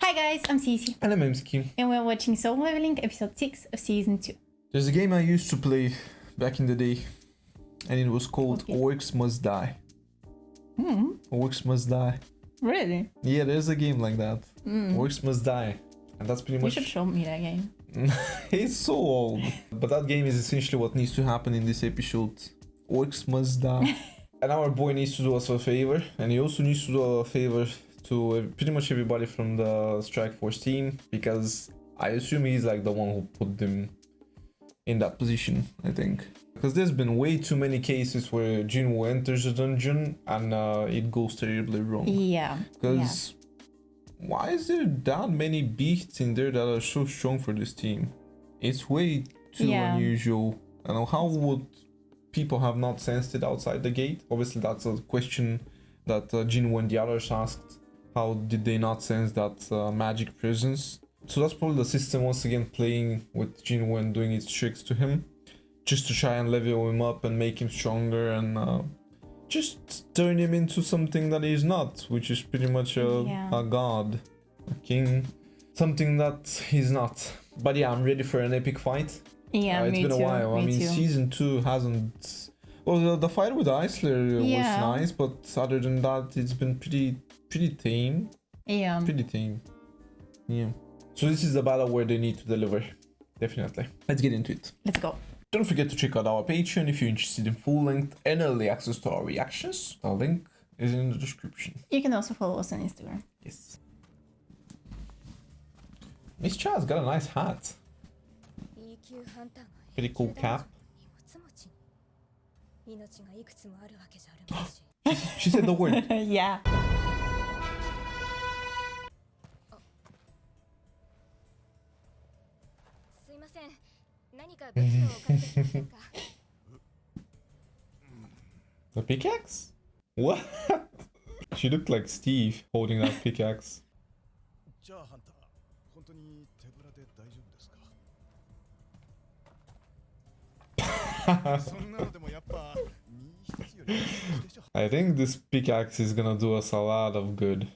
Hi guys, I'm Sisi. And I'm Mski. And we're watching Soul Leveling episode 6 of season 2. There's a game I used to play back in the day, and it was called Okay. Orcs Must Die. Orcs Must Die. Really? Yeah, there's a game like that. Orcs Must Die. And that's pretty You much... should show me that game. It's so old. But that game is essentially what needs to happen in this episode. Orcs Must Die. And our boy needs to do us a favor, and he also needs to do a favor to pretty much everybody from the Strike Force team, because I assume he's like the one who put them in that position, I think. Because there's been way too many cases where Jinwoo enters a dungeon and it goes terribly wrong. Yeah. Because why is there that many beasts in there that are so strong for this team? It's way too unusual. I know, how would people have not sensed it outside the gate? Obviously that's a question that Jinwoo and the others asked. How did they not sense that magic presence? So that's probably the system once again playing with Jinwoo and doing its tricks to him, just to try and level him up and make him stronger and just turn him into something that he's not, which is pretty much a god, a king, something that he's not. But yeah, I'm ready for an epic fight. Yeah, It's been a while. I mean, season 2 hasn't... Well, the fight with Eisler was nice, but other than that, it's been pretty tame. Yeah. Pretty tame. Yeah. So this is the battle where they need to deliver. Definitely. Let's get into it. Let's go. Don't forget to check out our Patreon if you're interested in full length and early access to our reactions. The link is in the description. You can also follow us on Instagram. Yes. Miss Cha's got a nice hat. Pretty cool cap. She said the word. Yeah. The pickaxe? What? She looked like Steve holding that pickaxe. I think this pickaxe is gonna do us a lot of good.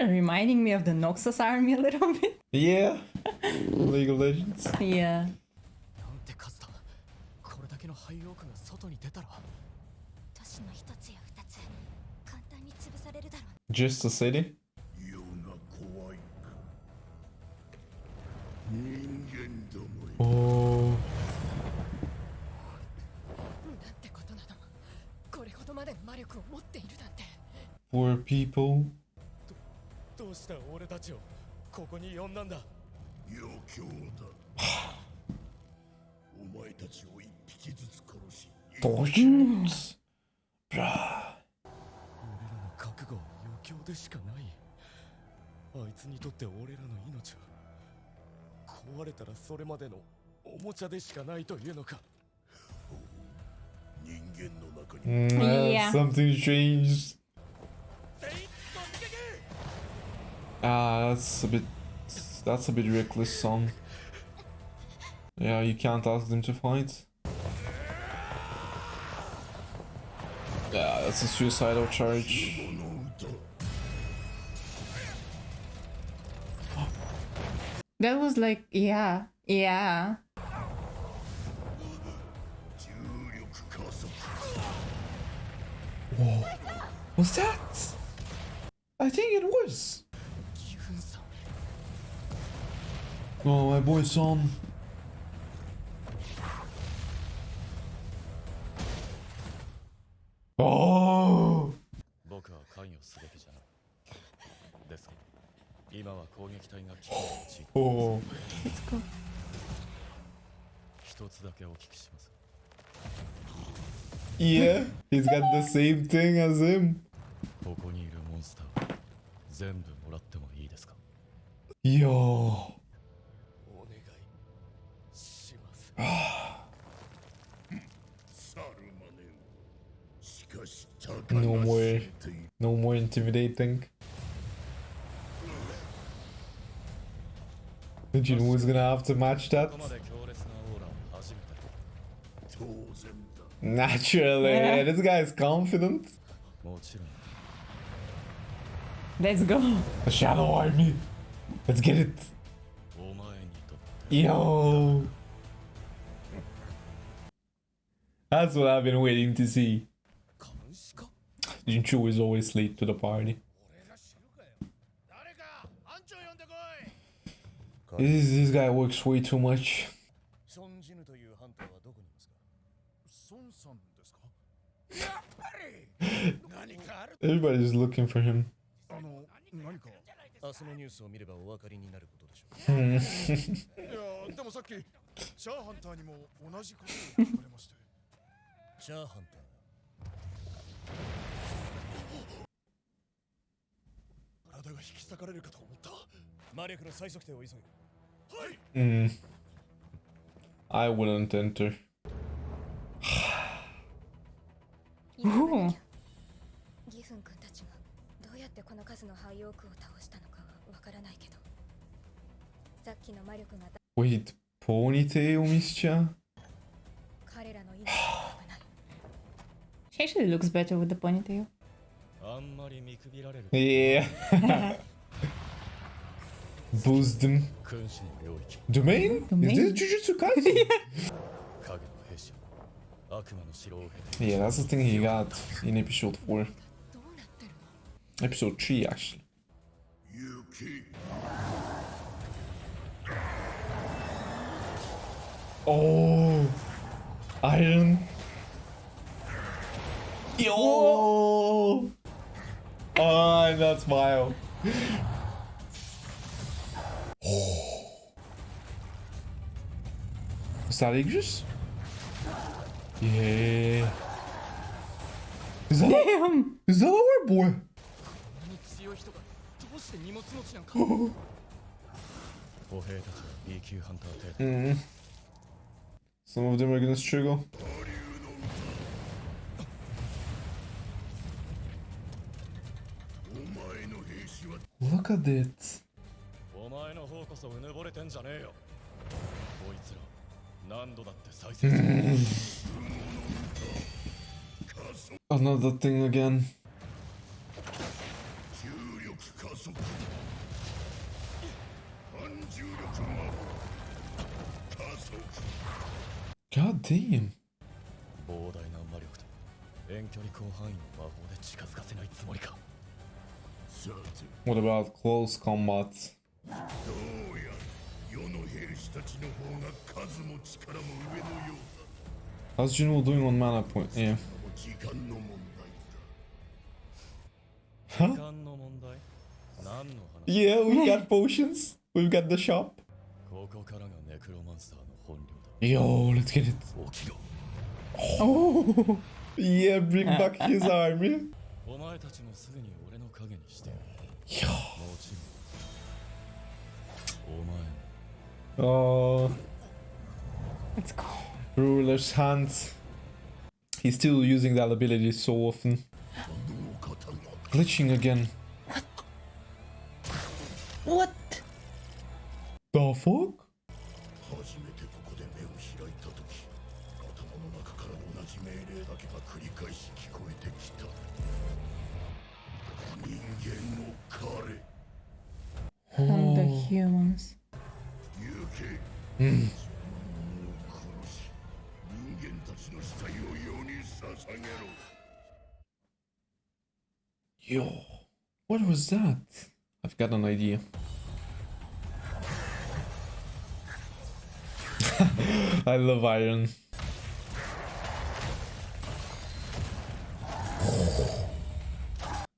Reminding me of the Noxus army a little bit. Yeah. League of Legends. Yeah. Just a city? Oh. Poor people. Torsions? Bruh. Something changed. That's a bit reckless, son. Yeah, you can't ask them to fight. Yeah, that's a suicidal charge. That was like, yeah. Whoa. Was that? I think it was. Oh, my boy Son. Oh! Oh. Let's go. Yeah, he's got the same thing as him. Yo. No more intimidating. Jinwoo's gonna have to match that. Naturally, Yeah. this guy is confident. もちろん Let's go. A shadow army. Let's get it. お前にとって Yo. That's what I've been waiting to see. 監視か Jinchu is always late to the party. 俺が知るかよ誰か班長呼んでこい This guy works way too much. ソンジヌというハンターはどこにいますかソンさんですかやっぱり何かある Everybody's looking for him. 何か明日のニュースを見ればお分かりになることでしょういやでもさっきチャーハンターにも同じことを聞かれましてチャーハンター体が引き裂かれるかと思った魔力の再測定を急げはい I wouldn't enter. Ooh. ギフン君たちがどうやってこの数のハイオークを倒したのかはわからないけどさっきの魔力が Wait, ponytail, Mischa? 彼らの命が危ない She actually looks better with the ponytail. あんまり見くびられる Yeah. Boost them. 君主の領域 Domain? Domain? Is this Jujutsu Kaisen? 影の兵士悪魔の城を経て Yeah, that's the thing he got in episode 4. どうなってるの Episode 3, actually. Oh, Iron. Yo! Oh, that smile. Is that Idris? Yeah. Is that, Damn. is that our boy? 強い人がどうして荷物持ちなんか歩兵たちは B 級ハンター程度 Mm. Some of them are gonna struggle. Look at it. お前の方こそうぬぼれてんじゃねえよこいつら何度だって再生する Another thing again. God damn. 膨大な魔力と遠距離広範囲の魔法で近づかせないつもりか What about close combat? どうや世の兵士たちの方が数も力も上のようだ How's Juno doing on mana point? Yeah. 時間の問題だ 時間の問題何の話 Yeah, we got potions. We've got the shop. ここからがネクロマンスターの本領 Yo, let's get it. だ起きろ Oh. Yeah, bring back his army. お前たちもすぐに俺の影にしてやる Yo. もちろんお前も Oh, Let's go. ruler's hands. He's still using that ability so often. Glitching again. What? The fuck? 初めてここで目を開いた時頭の中から同じ命令だけが繰り返し聞こえてきた人間の彼 From the humans. 行け Mm. 殺し人間たちの死体を世に捧げろ Yo, what was that? I've got an idea. I love iron.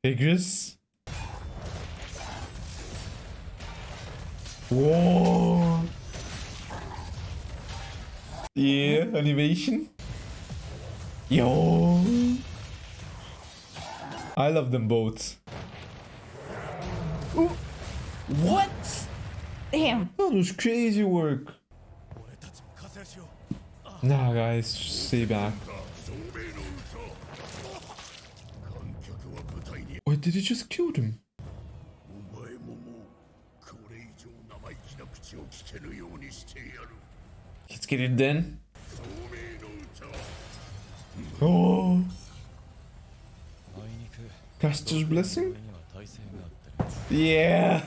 Igris? Whoa! Yeah, animation. Yo! I love them both. What? Damn. That was crazy work. 俺たちも加勢しよ Nah, guys, stay back. 聡明の歌観客は舞台に Wait, did he just kill him? お前ももうこれ以上生意気な口を聞けぬようにしてやる Let's get it then. 聡明の歌 Oh, あいにく Caster's blessing? には耐性があって Yeah.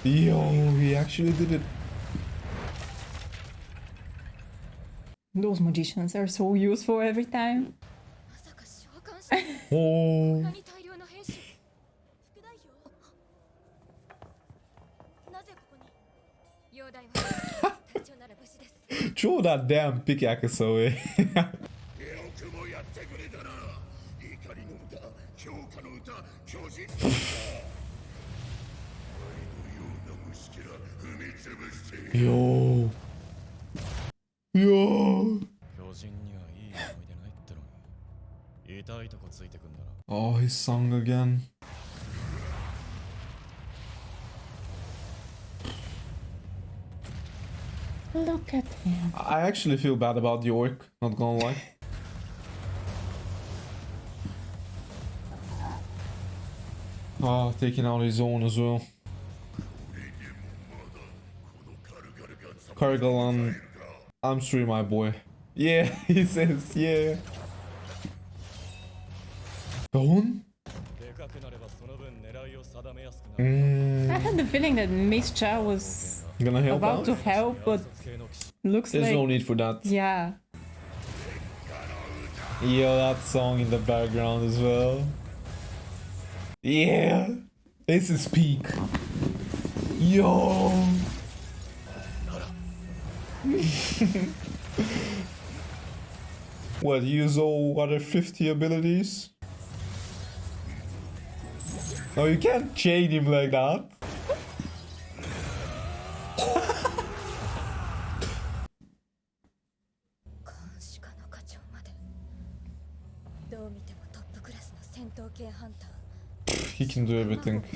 Yo, he actually did it. Those magicians are so useful every time. まさか召喚してこ Oh. んなに大量の兵士副代表なぜここに容体は隊長なら無事です Throw that damn pickaxe away. よくもやってくれたな。怒りの歌、強化の歌、巨人の歌。愛のような虫けら踏みつぶして Yo. Yo. 巨人にはいい思い出ないってのに痛いとこついてくんだな Oh, his song again. Look at him. I actually feel bad about the orc, not gonna lie. Oh, taking out his own as well. Kargalan, I'm sorry, my boy. Yeah, he says, yeah. Gone? でかくなればその分狙いを定めやすくなる I had the feeling that Mischa was Gonna help about out? to help, but 系の騎士 looks There's no like need for that. yeah. Yo, that song in the background as well. Yeah, this is peak. Yo. What, use all other 50 abilities? Oh, you can't chain him like that. 監視課の課長までどう見てもトップクラスの戦闘系ハンター He can do everything. こ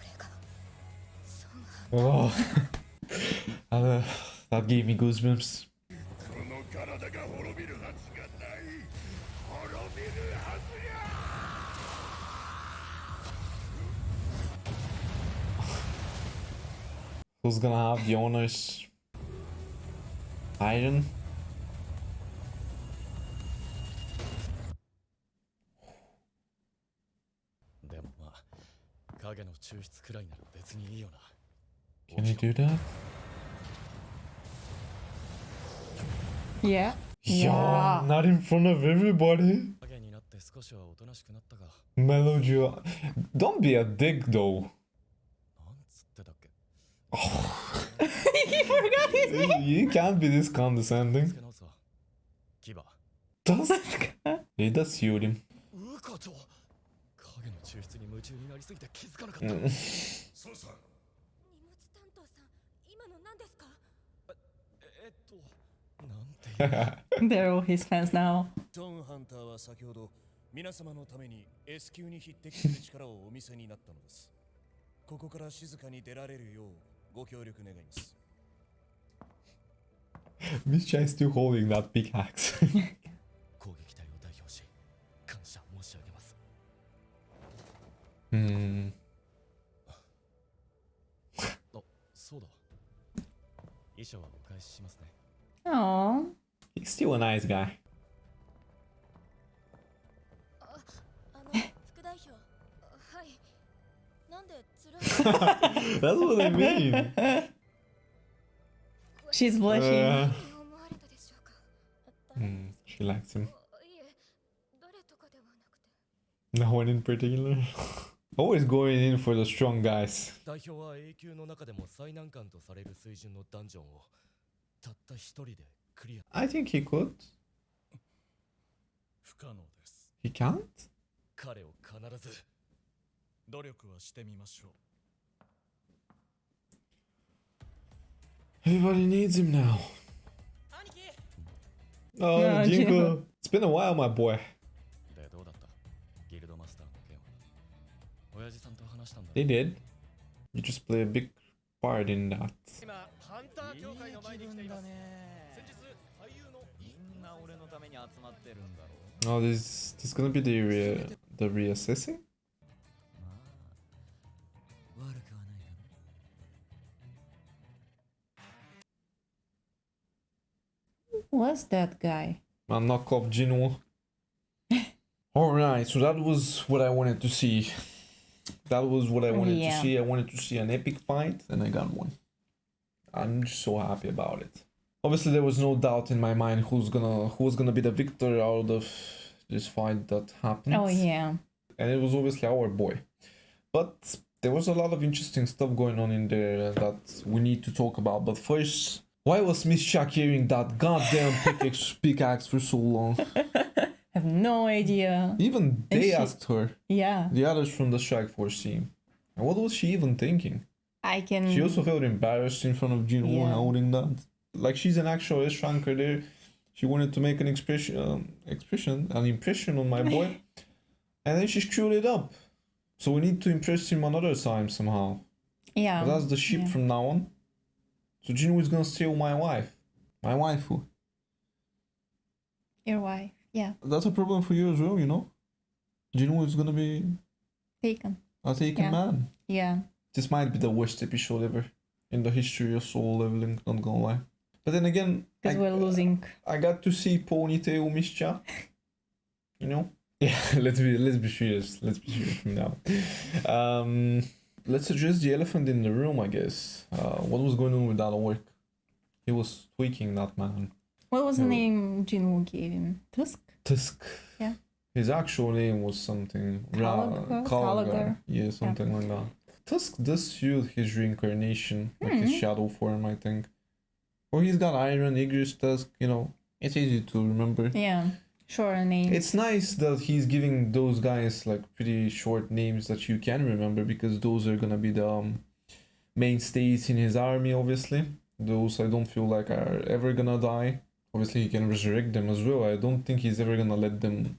れがソンハン Oh, that gave me goosebumps. この体が滅びるはずがない滅びるはずや Who's gonna have the honors? Iron? でもまあ影の抽出くらいなら別にいいよな Can he do that? Yeah. Yo, Yeah. not in front of everybody. 影になって少しはおとなしくなったが Melody. Don't be a dick though. なんつってたっけ He forgot his name. You can't be this condescending. つけ直すわ牙 Does he does heal him. うかと影の抽出に夢中になりすぎて気づかなかった そうさ荷物担当さん今の何ですかなんていう They're all his fans now. トーンハンターは先ほど皆様のために S 級に匹敵する力をお見せになったのですここから静かに出られるようご協力願います Mischa is still holding that pickaxe. 攻撃隊を代表し感謝申し上げます Hmm. あそうだ衣装はお返ししますね Oh. He's still a nice guy. 副代表はいなんでつら That's what I mean. She's blushing. い思われたでしょうか She likes him. いえ誰とかではなくて No one in particular. Always going in for the strong guys. 代表は A 級の中でも最難関とされる水準のダンジョンをたった一人でクリア I think he could. 不可能です He can't? 彼を必ず努力はしてみましょう Everybody needs him now. Oh, Yeah, Jinko. Jinko. It's been a while, my boy. でどうだったギルドマスターの件は親父さんと話したんだ They did. You just play a big part in that. 今ハンター協会の前に来ています先日俳優の Oh, this gonna be the reassessing? Was that guy? A knockoff Jinwoo. Alright, so that was what I wanted to see. That was what I wanted to Yeah. see. I wanted to see an epic fight, and I got one. I'm just so happy about it. Obviously, there was no doubt in my mind who was gonna be the victor out of this fight that happened. Oh yeah. And it was obviously our boy. But there was a lot of interesting stuff going on in there that we need to talk about. But first, why was Miss Chuck carrying that goddamn pickaxe for so long? Have no idea. Even And they she- asked her, Yeah. the others from the Strike Force team. And what was she even thinking? I can. She also felt embarrassed in front of Jinwoo Yeah. holding that. Like she's an actual S-ranker there. She wanted to make an an impression on my boy. And then she screwed it up. So we need to impress him another time somehow. Yeah. That's the ship yeah. from now on. So Jinwoo is gonna steal my wife. My waifu. Your wife. Yeah. That's a problem for you as well, you know? Jinwoo is gonna be Taken. a taken Yeah. man. Yeah. This might be the worst episode ever in the history of Soul Leveling, not gonna lie. But then again, Because we're losing. I got to see Ponytail Mischa. You know? Yeah, let's be serious. Let's be serious from now. Let's address the elephant in the room, I guess. What was going on with that orc? He was tweaking that man. What was the Yeah. name Jinwoo gave him? Tusk? Tusk. Yeah. His actual name was something. Kalagar? Yeah, something like that. Tusk does suit his reincarnation, like his shadow form, I think. Or he's got Iron, Igris, Tusk, you know. It's easy to remember. Yeah. Sure name. It's nice that he's giving those guys like pretty short names that you can remember, because those are gonna be the mainstays in his army, obviously. Those I don't feel like are ever gonna die. Obviously he can resurrect them as well. I don't think he's ever gonna let them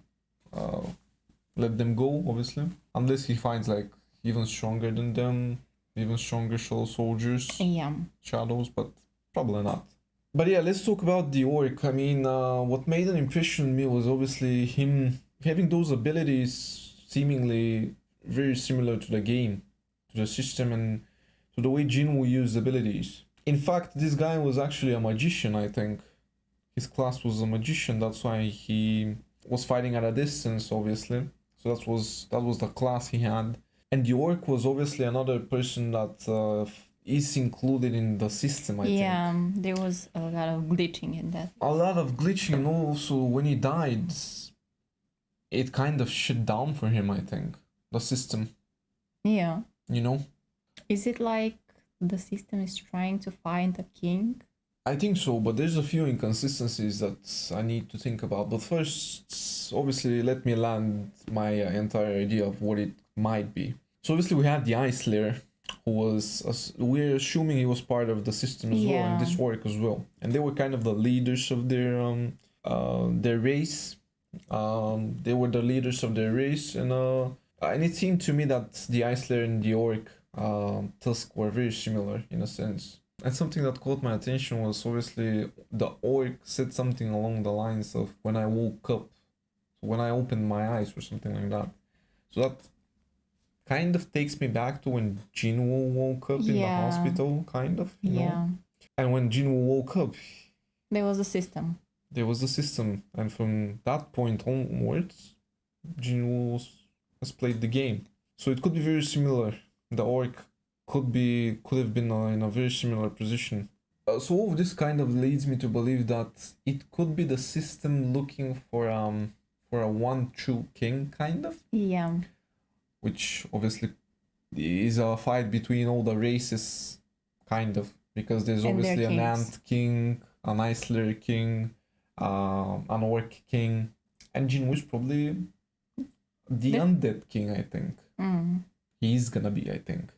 go, obviously. Unless he finds like even stronger than them, even stronger soldiers, Yeah. shadows, but probably not. But yeah, let's talk about the orc. I mean, what made an impression on me was obviously him having those abilities seemingly very similar to the game, to the system, and to the way Jinwoo used abilities. In fact, this guy was actually a magician, I think. His class was a magician, that's why he was fighting at a distance, obviously. So that was the class he had. And the orc was obviously another person that is included in the system, I think. Yeah. There was a lot of glitching in that. A lot of glitching, and also when he died, it kind of shut down for him, I think. The system, Yeah. you know? Is it like the system is trying to find a king? I think so, but there's a few inconsistencies that I need to think about. But first, obviously, let me land my entire idea of what it might be. So obviously we had the Ice Slayer, who was, we're assuming he was part of the system as well, Yeah. and this work as well. And they were kind of the leaders of their race. They were the leaders of their race, and it seemed to me that the Ice Slayer and the Orc Tusk were very similar in a sense. And something that caught my attention was obviously the orc said something along the lines of when I woke up, when I opened my eyes, or something like that. So that kind of takes me back to when Jinwoo woke up in the Yeah. hospital, kind of. You Yeah. know? And when Jinwoo woke up, There was a system. there was the system, and from that point onwards, Jinwoo has played the game. So it could be very similar. The orc could have been in a very similar position. So all of this kind of leads me to believe that it could be the system looking for a one true king, kind of, Yeah. which obviously is a fight between all the races, kind of, because there's And their obviously an kings. ant king, an ice slayer king, an orc king, and Jinwoo is probably the undead king, I think. Mm. He's gonna be, I think.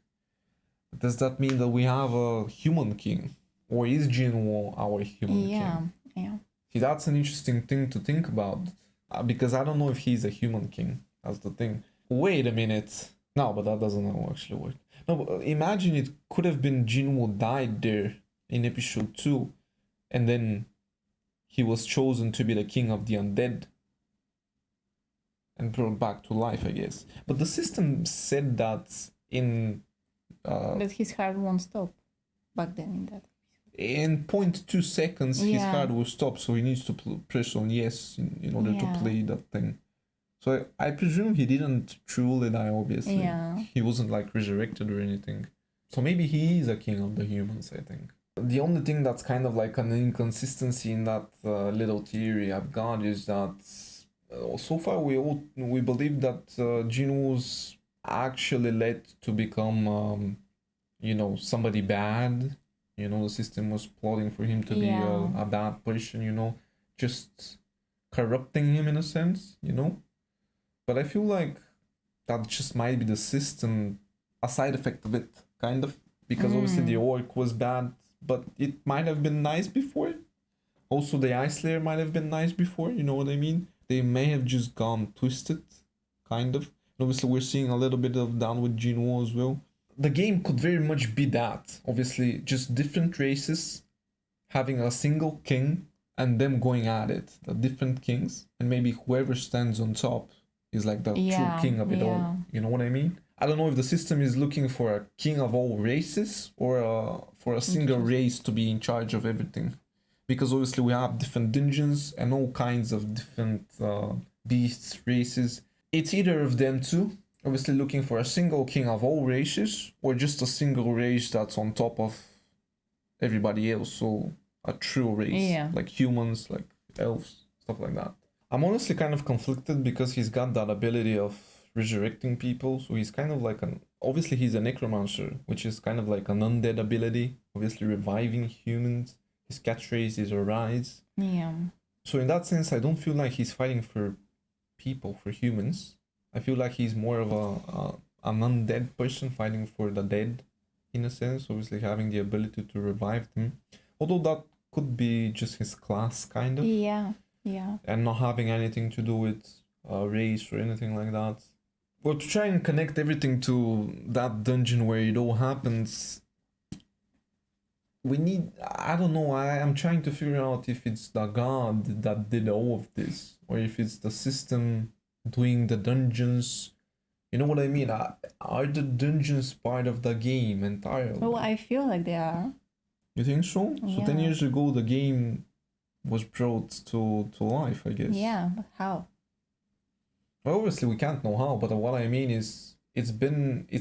Does that mean that we have a human king? Or is Jinwoo our human Yeah. king? Yeah. See, that's an interesting thing to think about. Because I don't know if he's a human king. That's the thing. Wait a minute. No, but that doesn't actually work. No, but imagine it could have been Jinwoo died there in episode 2. And then he was chosen to be the king of the undead. And brought back to life, I guess. But the system said that in But his heart won't stop back then in that. In 0.2 seconds, his Yeah. heart will stop, so he needs to press on yes in order to Yeah. play that thing. So I presume he didn't truly die, obviously. Yeah. He wasn't like resurrected or anything. So maybe he is a king of the humans, I think. The only thing that's kind of like an inconsistency in that little theory I've got is that so far we believe that Jin was actually led to become, somebody bad. The system was plotting for him to be Yeah. a bad person, just corrupting him in a sense, But I feel like that just might be the system, a side effect of it, kind of. Because obviously the orc was bad, but it might have been nice before. Also, the Ice Slayer might have been nice before, you know what I mean? They may have just gone twisted, kind of. And obviously, we're seeing a little bit of that with Jinwoo as well. The game could very much be that. Obviously, just different races having a single king and them going at it. The different kings. And maybe whoever stands on top is like the true king of it all. You know what I mean? I don't know if the system is looking for a king of all races or for a single race to be in charge of everything. Because obviously we have different dungeons and all kinds of different beasts, races. It's either of them two. Obviously looking for a single king of all races or just a single race that's on top of everybody else. So a true race. Yeah. Like humans, like elves, stuff like that. I'm honestly kind of conflicted because he's got that ability of resurrecting people. So he's kind of like obviously he's a necromancer, which is kind of like an undead ability. Obviously reviving humans. His catchphrase is arise. Yeah. So in that sense, I don't feel like he's fighting for people, for humans. I feel like he's more of an undead person fighting for the dead, in a sense. Obviously having the ability to revive them. Although that could be just his class, kind of. Yeah. Yeah. And not having anything to do with race or anything like that. But to try and connect everything to that dungeon where it all happens, we need, I don't know, I'm trying to figure out if it's the god that did all of this, or if it's the system doing the dungeons. You know what I mean? Are the dungeons part of the game entirely? Oh, I feel like they are. You think so? So 10 Yeah. years ago the game was brought to life, I guess. Yeah, but how? Well, obviously we can't know how, but what I mean is it's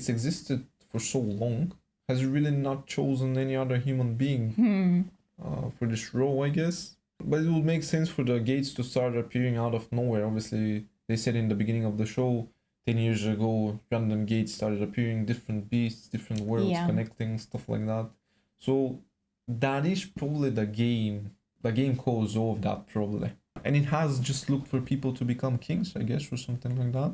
existed for so long. Has really not chosen any other human being for this role, I guess. But it would make sense for the gates to start appearing out of nowhere. Obviously, they said in the beginning of the show, 10 years ago, random gates started appearing, different beasts, different worlds connecting, stuff like that. So that is probably the game. The game caused all of that, probably. And it has just looked for people to become kings, I guess, or something like that.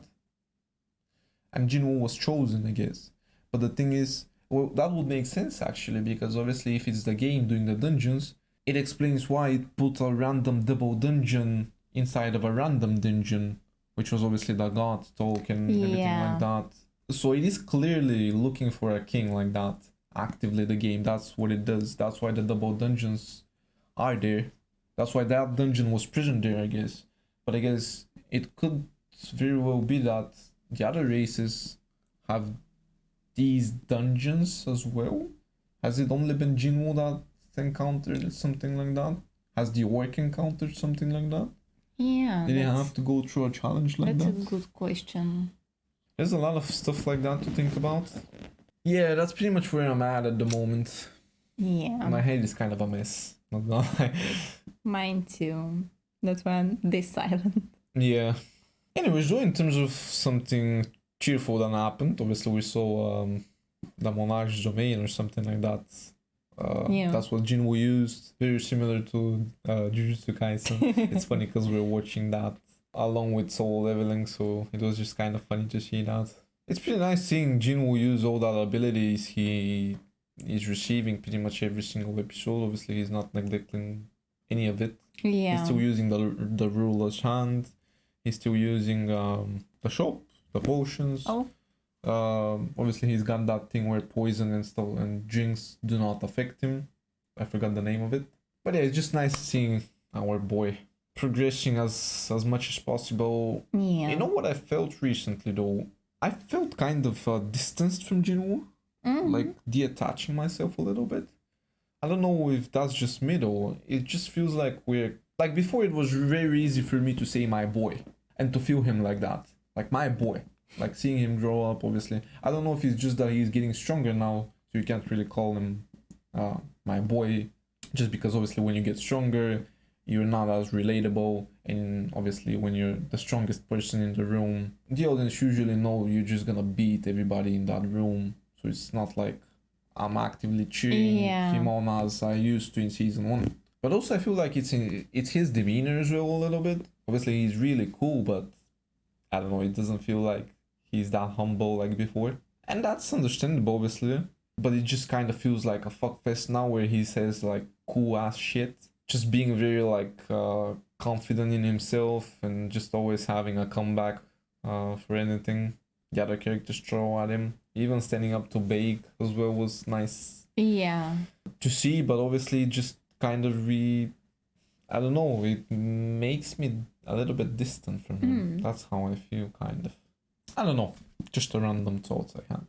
And Jinwoo was chosen, I guess. But the thing is, well, that would make sense actually, because obviously if it's the game doing the dungeons, it explains why it put a random double dungeon inside of a random dungeon, which was obviously the god talk and everything like that. So it is clearly looking for a king like that, actively the game. That's what it does. That's why the double dungeons are there. That's why that dungeon was present there, I guess. But I guess it could very well be that the other races have these dungeons as well. Has it only been Jinwoo that encountered something like that? Has the orc encountered something like that? Yeah. Did he have to go through a challenge like that? That's a good question. There's a lot of stuff like that to think about. Yeah, that's pretty much where I'm at the moment. Yeah. My head is kind of a mess. Not gonna lie. Mine too. That's why I'm this silent. Yeah. Anyways, though, in terms of something cheerful that happened, obviously we saw the Monarch's Domain or something like that. That's what Jinwoo used. Very similar to Jujutsu Kaisen. It's funny because we're watching that along with Soul Leveling, so it was just kind of funny to see that. It's pretty nice seeing Jinwoo use all that abilities he is receiving pretty much every single episode. Obviously, he's not neglecting any of it. Yeah. He's still using the ruler's hand. He's still using the shop, the potions. Oh. Obviously, he's got that thing where poison and stuff and drinks do not affect him. I forgot the name of it. But yeah, it's just nice seeing our boy progressing as much as possible. Yeah. You know what I felt recently though? I felt kind of distanced from Jinwoo. like detaching myself a little bit. I don't know if that's just me though. It just feels like we're like before. It was very easy for me to say my boy and to feel him like that, like my boy, like seeing him grow up. Obviously, I don't know if it's just that he's getting stronger now, so you can't really call him my boy, just because obviously when you get stronger, you're not as relatable, and obviously when you're the strongest person in the room, the audience usually know you're just gonna beat everybody in that room. So it's not like I'm actively cheering him on as I used to in season 1. But also I feel like it's his demeanor as well a little bit. Obviously he's really cool, but I don't know, it doesn't feel like he's that humble like before. And that's understandable obviously, but it just kind of feels like a fuckfest now where he says like cool ass shit. Just being very like confident in himself and just always having a comeback for anything the other characters throw at him. Even standing up to Bake as well was nice to see, but obviously just kind of I don't know, it makes me a little bit distant from him. That's how I feel, kind of. I don't know, just a random thought I had.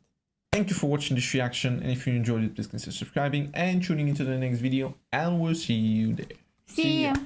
Thank you for watching this reaction, and if you enjoyed it, please consider subscribing and tuning into the next video, and we'll see you there. See ya.